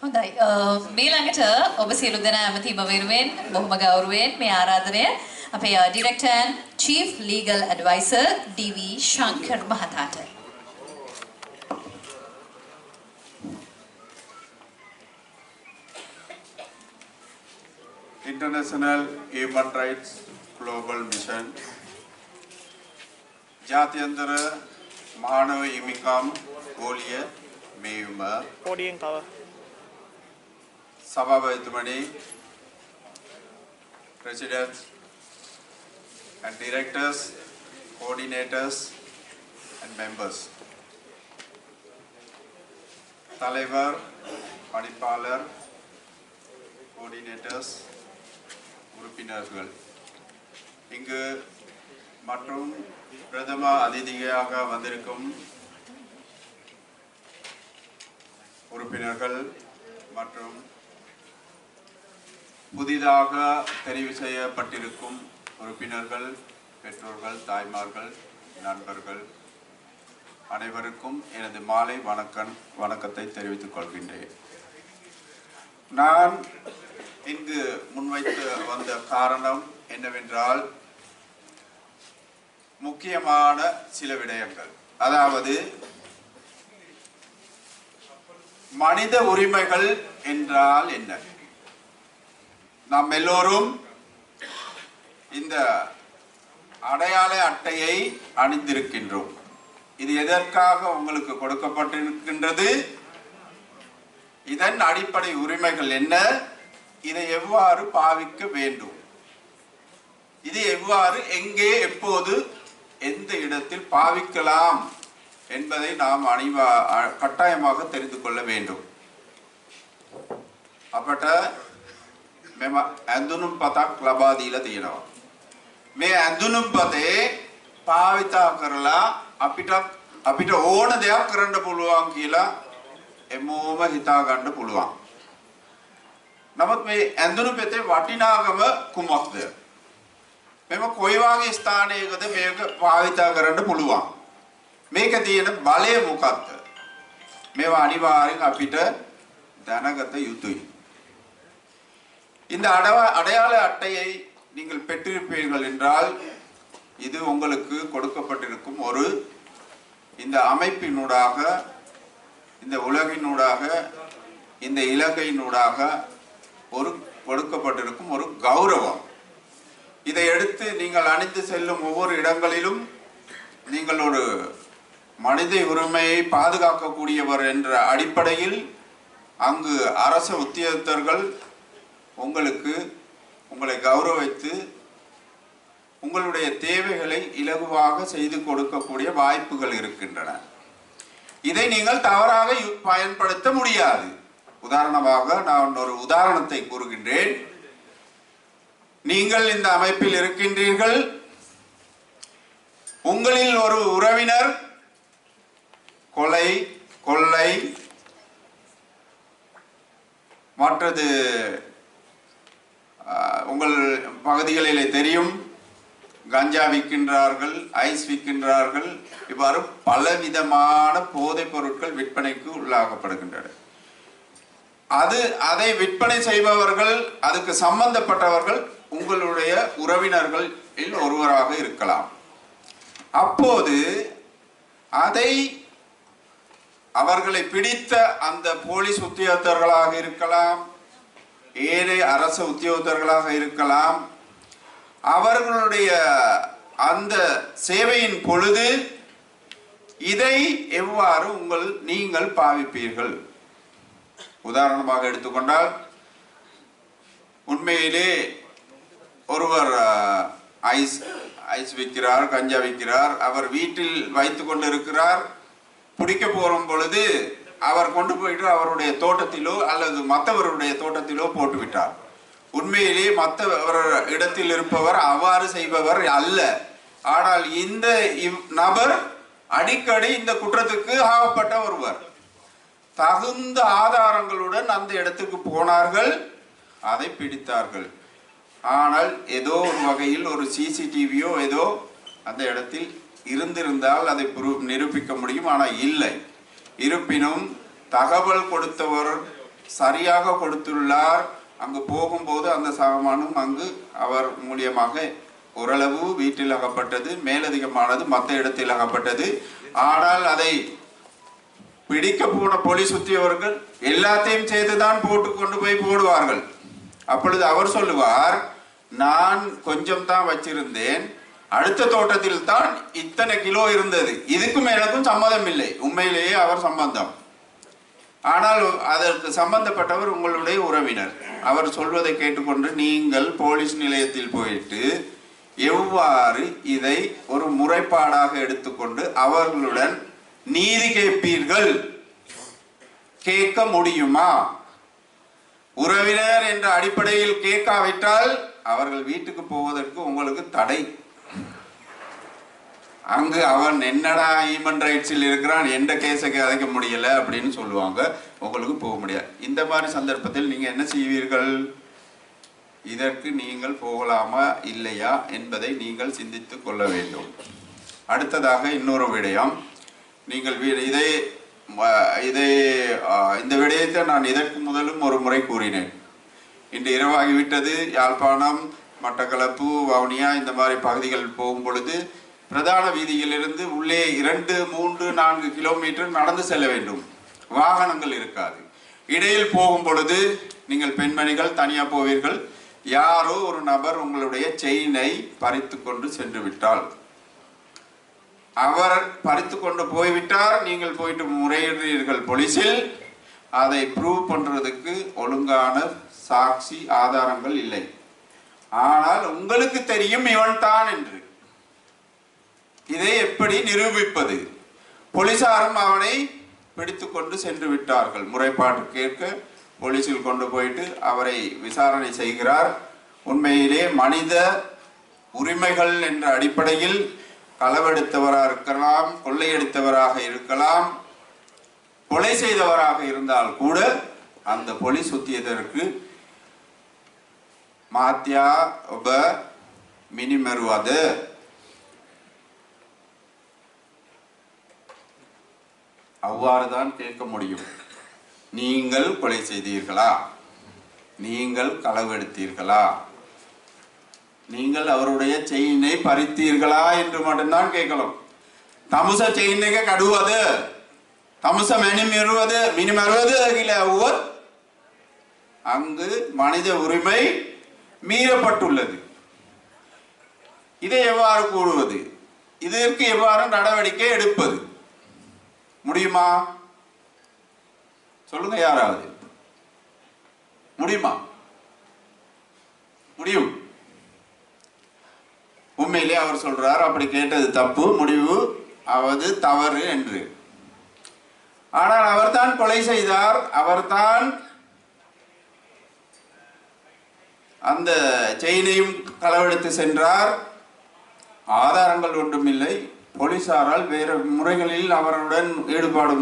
හොඳයි. මීළඟට ඔබ සියලු දෙනා ඇමතිම වෙනුවෙන් බොහොම ගෞරවයෙන් මේ ආරාධනය අපේ Director and Chief Legal Advisor DV Shankar මහතාට. International Human Rights Global Mission ජාත්‍යන්තර මානව හිමිකම් ගෝලීය මෙහෙයුම පොඩියෙන් කව සභාපතිතුමනි, presidents and directors, coordinators and members, தலைவர், பணிப்பாளர், coordinators, உறுப்பினர்கள், இங்கு மற்றும் பிரதம அதிதியாக வந்திருக்கும் உறுப்பினர்கள் மற்றும் புதிதாக தெரிவு செய்யப்பட்டிருக்கும் உறுப்பினர்கள், பெற்றோர்கள், தாய்மார்கள், நண்பர்கள் அனைவருக்கும் எனது மாலை வணக்கத்தை தெரிவித்துக் கொள்கின்றேன். நான் இங்கு முன்வைத்து வந்த காரணம் என்னவென்றால் முக்கியமான சில விடயங்கள், அதாவது மனித உரிமைகள் என்றால் என்ன? நாம் எல்லோரும் இந்த அடையாள அட்டையை அணிந்திருக்கின்றோம். இது எதற்காக உங்களுக்கு கொடுக்கப்பட்டிருக்கின்றது? இதன் அடிப்படை உரிமைகள் என்ன? இதை எவ்வாறு பாவிக்க வேண்டும்? இது எவ்வாறு, எங்கே, எப்போது, எந்த இடத்தில் பாவிக்கலாம் என்பதை நாம் கட்டாயமாக தெரிந்து கொள்ள வேண்டும். අපට මෙම ඇඳුනුම් පතක් ලබා දීලා තියෙනවා. මේ ඇඳුනුම් පතේ භාවිතා කරලා අපිට ඕන දෙයක් කරන්න පුළුවන් කියලා එමෝම හිතා ගන්න පුළුවන්. නමුත් මේ ඇඳුනුම් පතේ වටිනාකම කුමක්ද? මෙම කොයි වගේ ස්ථානයකද මේක භාවිතා කරන්න පුළුවන්? මේක තියෙන බලය මොකක්ද? මේවා අනිවාර්යෙන් අපිට දැනගත යුතුයි. இந்த அடையாள அட்டையை நீங்கள் பெற்றிருப்பீர்கள் என்றால் இது உங்களுக்கு கொடுக்கப்பட்டிருக்கும் ஒரு இந்த அமைப்பினூடாக, இந்த உலகினூடாக, இந்த இலங்கையினூடாக ஒரு கொடுக்கப்பட்டிருக்கும் ஒரு கௌரவம். இதை எடுத்து நீங்கள் அணிந்து செல்லும் ஒவ்வொரு இடங்களிலும் நீங்கள் ஒரு மனித உரிமையை பாதுகாக்கக்கூடியவர் என்ற அடிப்படையில் அங்கு அரச உத்தியோகத்தர்கள் உங்களை கௌரவித்து உங்களுடைய தேவைகளை இலகுவாக செய்து கொடுக்கக்கூடிய வாய்ப்புகள் இருக்கின்றன. இதை நீங்கள் தவறாக பயன்படுத்த முடியாது. உதாரணமாக நான் ஒரு உதாரணத்தை கூறுகின்றேன். நீங்கள் இந்த அமைப்பில் இருக்கின்றீர்கள். உங்களில் ஒரு உறவினர் கொலை, கொள்ளை, மற்றது உங்கள் பகுதிகளிலே தெரியும், கஞ்சா விற்கின்றார்கள், ஐஸ் விற்கின்றார்கள், இவ்வாறு பலவிதமான போதைப் பொருட்கள் விற்பனைக்கு உள்ளாகப்படுகின்றன. அதை விற்பனை செய்பவர்கள், அதுக்கு சம்பந்தப்பட்டவர்கள் உங்களுடைய உறவினர்களில் ஒருவராக இருக்கலாம். அப்போது அவர்களை பிடித்த அந்த போலீஸ் உத்தியோகத்தர்களாக இருக்கலாம், ஏழை அரசு உத்தியோகத்தர்களாக இருக்கலாம், அவர்களுடைய அந்த சேவையின் பொழுது இதை எவ்வாறு நீங்கள் பாவிப்பீர்கள்? உதாரணமாக எடுத்துக்கொண்டால், உண்மையிலே ஒருவர் ஐஸ் விற்கிறார், கஞ்சா விற்கிறார், அவர் வீட்டில் வைத்து கொண்டு இருக்கிறார். பிடிக்க போகும் பொழுது அவர் கொண்டு போயிட்டு அவருடைய தோட்டத்திலோ அல்லது மற்றவருடைய தோட்டத்திலோ போட்டு விட்டார். உண்மையிலே மற்றவர் இடத்தில் இருப்பவர் அவ்வாறு செய்பவர் அல்ல. ஆனால் இந்த நபர் அடிக்கடி இந்த குற்றத்துக்கு ஆகப்பட்ட ஒருவர். தகுந்த ஆதாரங்களுடன் அந்த இடத்துக்கு போனார்கள், அதை பிடித்தார்கள். ஆனால் ஏதோ ஒரு வகையில் ஒரு சிசிடிவியோ ஏதோ அந்த இடத்தில் இருந்திருந்தால் அதை நிரூபிக்க முடியும். ஆனால் இல்லை. இருப்பினும் தகவல் கொடுத்தவர் சரியாக கொடுத்துள்ளார். அங்கு போகும்போது அந்த சாமானும் அங்கு அவர் மூலியமாக ஓரளவு வீட்டில் அகப்பட்டது, மேலதிகமானது மற்ற இடத்தில் அகப்பட்டது. ஆனால் அதை பிடிக்க போன போலீஸ் உத்தியோகர்கள் எல்லாத்தையும் செய்துதான் போட்டு கொண்டு போய் போடுவார்கள். அப்பொழுது அவர் சொல்லுவார், நான் கொஞ்சம் தான் வச்சிருந்தேன், அடுத்த தோட்டத்தில் தான் இத்தனை கிலோ இருந்தது, இதுக்கும் எனக்கும் சம்மதம் இல்லை. உண்மையிலேயே அவர் சம்பந்தம், ஆனால் அதற்கு சம்பந்தப்பட்டவர் உங்களுடைய உறவினர். அவர் சொல்வதை கேட்டுக்கொண்டு நீங்கள் போலீஸ் நிலையத்தில் போயிட்டு எவ்வாறு இதை ஒரு முறைப்பாடாக எடுத்துக்கொண்டு அவர்களுடன் நீதி கேட்பீர்கள்? கேட்க முடியுமா? உறவினர் என்ற அடிப்படையில் கேட்காவிட்டால் அவர்கள் வீட்டுக்கு போவதற்கு உங்களுக்கு தடை. அங்கு அவன் என்னடா ஹியூமன் ரைட்ஸில் இருக்கிறான், எந்த கேஸை கதைக்க முடியல அப்படின்னு சொல்லுவாங்க, உங்களுக்கு போக முடியாது. இந்த மாதிரி சந்தர்ப்பத்தில் நீங்க என்ன செய்வீர்கள்? இதற்கு நீங்கள் போகலாமா இல்லையா என்பதை நீங்கள் சிந்தித்து கொள்ள வேண்டும். அடுத்ததாக இன்னொரு விடயம், நீங்கள் இந்த விடயத்தை நான் இதற்கு முதலும் ஒரு முறை கூறினேன். இன்று இரவாகிவிட்டது. யாழ்ப்பாணம், மட்டக்களப்பு, வவுனியா இந்த மாதிரி பகுதிகள் போகும் பொழுது பிரதான வீதியிலிருந்து உள்ளே 2, 3, 4 கிலோமீட்டர் நடந்து செல்ல வேண்டும். வாகனங்கள் இருக்காது. இடையில் போகும் பொழுது நீங்கள் பெண்மணிகள் தனியாக போவீர்கள். யாரோ ஒரு நபர் உங்களுடைய செயினை பறித்து கொண்டு சென்று விட்டால், அவர் பறித்து கொண்டு போய்விட்டார், நீங்கள் போயிட்டு முறையிடுறீர்கள் போலீஸில். அதை ப்ரூவ் பண்றதுக்கு ஒழுங்கான சாட்சி ஆதாரங்கள் இல்லை. ஆனால் உங்களுக்கு தெரியும் இவன் தான் என்று. இதை எப்படி நிரூபிப்பது? போலீசாரும் அவனை பிடித்து கொண்டு சென்று விட்டார்கள். முறைப்பாட்டு கேட்க போலீஸில் கொண்டு போயிட்டு அவரை விசாரணை செய்கிறார். உண்மையிலே மனித உரிமைகள் என்ற அடிப்படையில் களவெடுத்தவராக இருக்கலாம், கொள்ளையடித்தவராக இருக்கலாம், கொலை செய்தவராக இருந்தால் கூட அந்த போலீஸ் உத்தியதற்கு மாத்தியா ஒப மினிமருவது அவ்வாறுதான் கேட்க முடியும். நீங்கள் கொலை செய்தீர்களா? நீங்கள் களவெடுத்தீர்களா? நீங்கள் அவருடைய செயினை பறித்தீர்களா என்று மட்டும்தான் கேட்கலாம். தமுச செயினை கடுவது, தமுச மினிமருவது அங்கு மனித உரிமை மீறப்பட்டுள்ளது. இதை எவ்வாறு கூறுவது? இதற்கு எவ்வாறு நடவடிக்கை எடுப்பது? முடியுமா? சொல்லுங்க, யாராவது முடியுமா? முடியும். உண்மையிலே அவர் சொல்றார், அப்படி கேட்டது தப்பு, முடிவு அவது தவறு என்று. ஆனால் அவர்தான் கொலை செய்தார், அவர்தான் அந்த செயினையும் களவெடுத்து சென்றார். ஆதாரங்கள் ஒன்றும் இல்லை. போலீசாரால் வேறு முறைகளில் அவருடன் ஈடுபாடு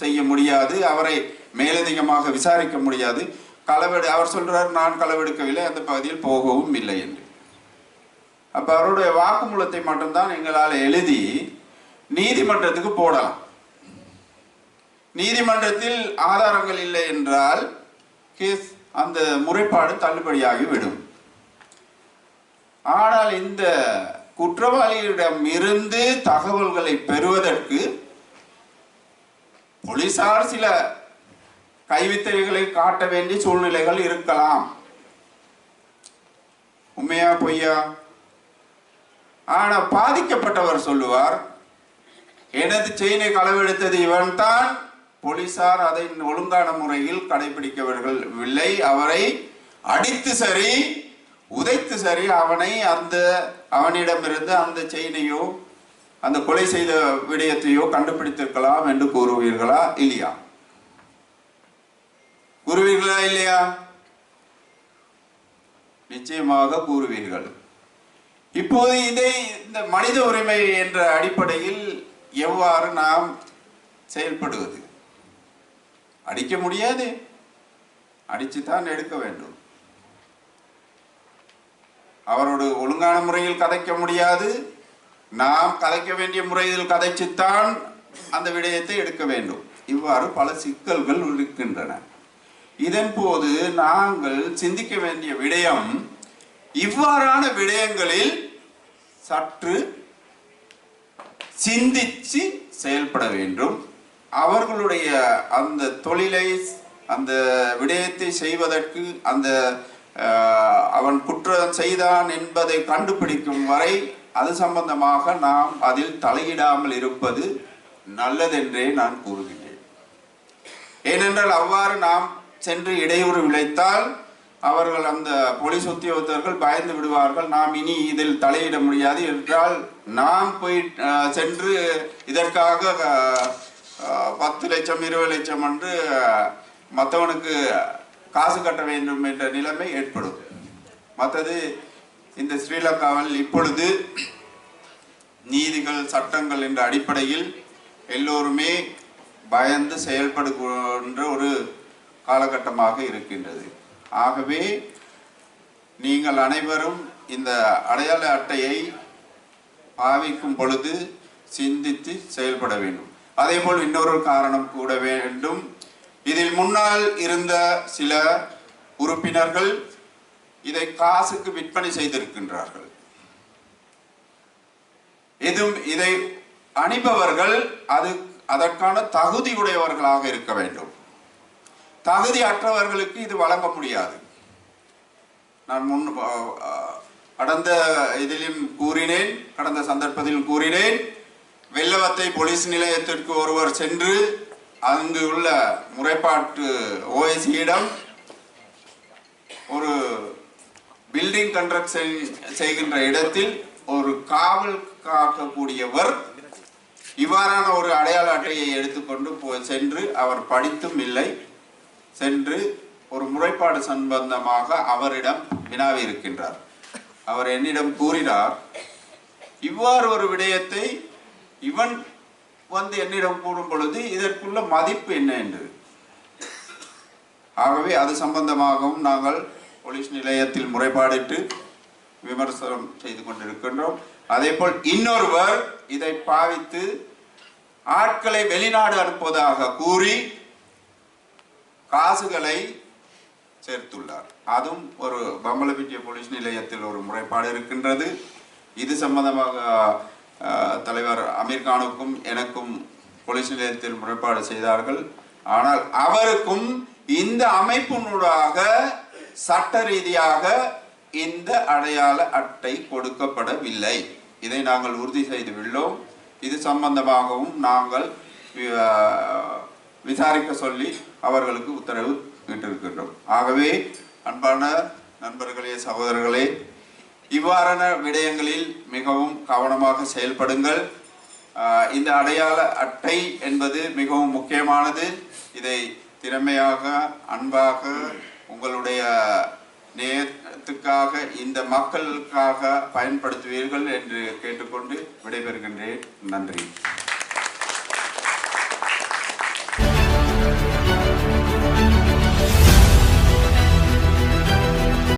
செய்ய முடியாது, அவரை மேலதிகமாக விசாரிக்க முடியாது. அவர் சொல்றார், நான் களவெடுக்கவில்லை, அந்த பகுதியில் போகவும் இல்லை என்று. அப்ப அவருடைய வாக்குமூலத்தை மட்டும்தான் எங்களால் எழுதி நீதிமன்றத்துக்கு போடலாம். நீதிமன்றத்தில் ஆதாரங்கள் இல்லை என்றால் கேஸ் அந்த முறைப்பாடு தள்ளுபடியாகிவிடும். ஆனால் இந்த குற்றவாளியிடம் இருந்து தகவல்களை பெறுவதற்கு போலீசார் சில கைவித்தைகளை காட்ட வேண்டிய சூழ்நிலைகள் இருக்கலாம். உண்மையா பொய்யா? ஆனா பாதிக்கப்பட்டவர் சொல்லுவார், எனது செயினை களவெடுத்தது இவன் தான், போலீசார் அதை ஒழுங்கான முறையில் கடைபிடிக்கவில்லை, அவரை அடித்து சரி உதைத்து சரி அவனிடமிருந்து அந்த செயினையோ அந்த கொலை செய்த விடயத்தையோ கண்டுபிடித்திருக்கலாம் என்று கூறுவீர்களா இல்லையா? கூறுவீர்களா இல்லையா? நிச்சயமாக கூறுவீர்கள். இப்போது இந்த மனித உரிமை என்ற அடிப்படையில் எவ்வாறு நாம் செயல்படுவது? அடிக்க முடியாது, அடிச்சுதான் எடுக்க வேண்டும். அவரோடு ஒழுங்கான முறையில் கதைக்க முடியாது, நாம் கதைக்க வேண்டிய முறையில் கதைச்சுத்தான் அந்த விடயத்தை எடுக்க வேண்டும். இவ்வாறு பல சிக்கல்கள் இருக்கின்றன. இதன் போது நாங்கள் சிந்திக்க வேண்டிய விடயம், இவ்வாறான விடயங்களில் சற்று சிந்திச்சு செயல்பட வேண்டும். அவர்களுடைய அந்த தொழிலை, அந்த விடயத்தை செய்வதற்கு, அந்த அவன் குற்றம் செய்தான் என்பதை கண்டுபிடிக்கும் வரை அது சம்பந்தமாக நாம் அதில் தலையிடாமல் இருப்பது நல்லதென்றே நான் கூறுகின்றேன். ஏனென்றால் அவ்வாறு நாம் சென்று இடையூறு விளைத்தால் அவர்கள், அந்த போலீஸ் உத்தியோகத்தர்கள் பயந்து விடுவார்கள். நாம் இனி இதில் தலையிட முடியாது என்றால் நாம் போய் சென்று இதற்காக 10 லட்சம் 20 லட்சம் என்று மற்றவனுக்கு காசு கட்ட வேண்டும் என்ற நிலைமை ஏற்படும். மற்றது இந்த ஸ்ரீலங்காவில் இப்பொழுது நீதிகள், சட்டங்கள் என்ற அடிப்படையில் எல்லோருமே பயந்து செயல்படுகின்ற ஒரு காலகட்டமாக இருக்கின்றது. ஆகவே நீங்கள் அனைவரும் இந்த அடையாள அட்டையை பாவிக்கும் பொழுது சிந்தித்து செயல்பட வேண்டும். அதேபோல் இன்னொரு காரணம் கூட வேண்டும். இதில் முன்னால் இருந்த சில உறுப்பினர்கள் இதை காசுக்கு விற்பனை செய்திருக்கின்றார்கள். இதை அணிபவர்கள் அதற்கான தகுதியுடையவர்களாக இருக்க வேண்டும். தகுதி அற்றவர்களுக்கு இது வழங்க முடியாது. நான் கடந்த இதிலும் கூறினேன், கடந்த சந்தர்ப்பத்திலும் கூறினேன். வெள்ளவத்தை போலீஸ் நிலையத்திற்கு ஒருவர் சென்று அங்கு உள்ள முறைப்பாட்டு ஓஎஸ்சியிடம் ஒரு பில்டிங் கன்ஸ்ட்ரக்ஷன் செய்கின்ற இடத்தில் ஒரு காவல் காக்கக்கூடியவர் இவ்வாறான ஒரு அடையாள அட்டையை எடுத்துக்கொண்டு சென்று, அவர் படித்தும் இல்லை, சென்று ஒரு முறைப்பாடு சம்பந்தமாக அவரிடம் வினாவி இருக்கின்றார். அவர் என்னிடம் கூறினார், இவ்வாறு ஒரு விடயத்தை இவன் வந்து என்னிடம் கூறும் பொழுது இதற்குள்ள மதிப்பு என்ன என்று. ஆகவே அது சம்பந்தமாகவும் நாங்கள் போலீஸ் நிலையத்தில் முறைப்பாடிட்டு விமர்சனம் செய்து கொண்டிருக்கின்றோம். அதேபோல் இன்னொருவர் இதை பாவித்து ஆட்களை வெளிநாடு அனுப்புவதாக கூறி காசுகளை சேர்த்துள்ளார். அதுவும் ஒரு பம்பலப்பிட்டிய போலீஸ் நிலையத்தில் ஒரு முறைப்பாடு இருக்கின்றது. இது சம்பந்தமாக தலைவர் அமீர்கானுக்கும் எனக்கும் போலீஸ் நிலையத்தில் முறைப்பாடு செய்தார்கள். ஆனால் அவருக்கும் இந்த அமைப்பினூடாக சட்ட ரீதியாக இந்த அடையாள அட்டை கொடுக்கப்படவில்லை. இதை நாங்கள் உறுதி செய்துள்ளோம். இது சம்பந்தமாகவும் நாங்கள் விசாரிக்க சொல்லி அவர்களுக்கு உத்தரவு இட்டிருக்கின்றோம். ஆகவே அன்பான நண்பர்களே, சகோதரர்களே, இவ்வாறான விடயங்களில் மிகவும் கவனமாக செயல்படுங்கள். இந்த அடையாள அட்டை என்பது மிகவும் முக்கியமானது. இதை திறமையாக, அன்பாக, உங்களுடைய நேயத்துக்காக, இந்த மக்களுக்காக பயன்படுத்துவீர்கள் என்று கேட்டுக்கொண்டு விடைபெறுகின்றேன். நன்றி.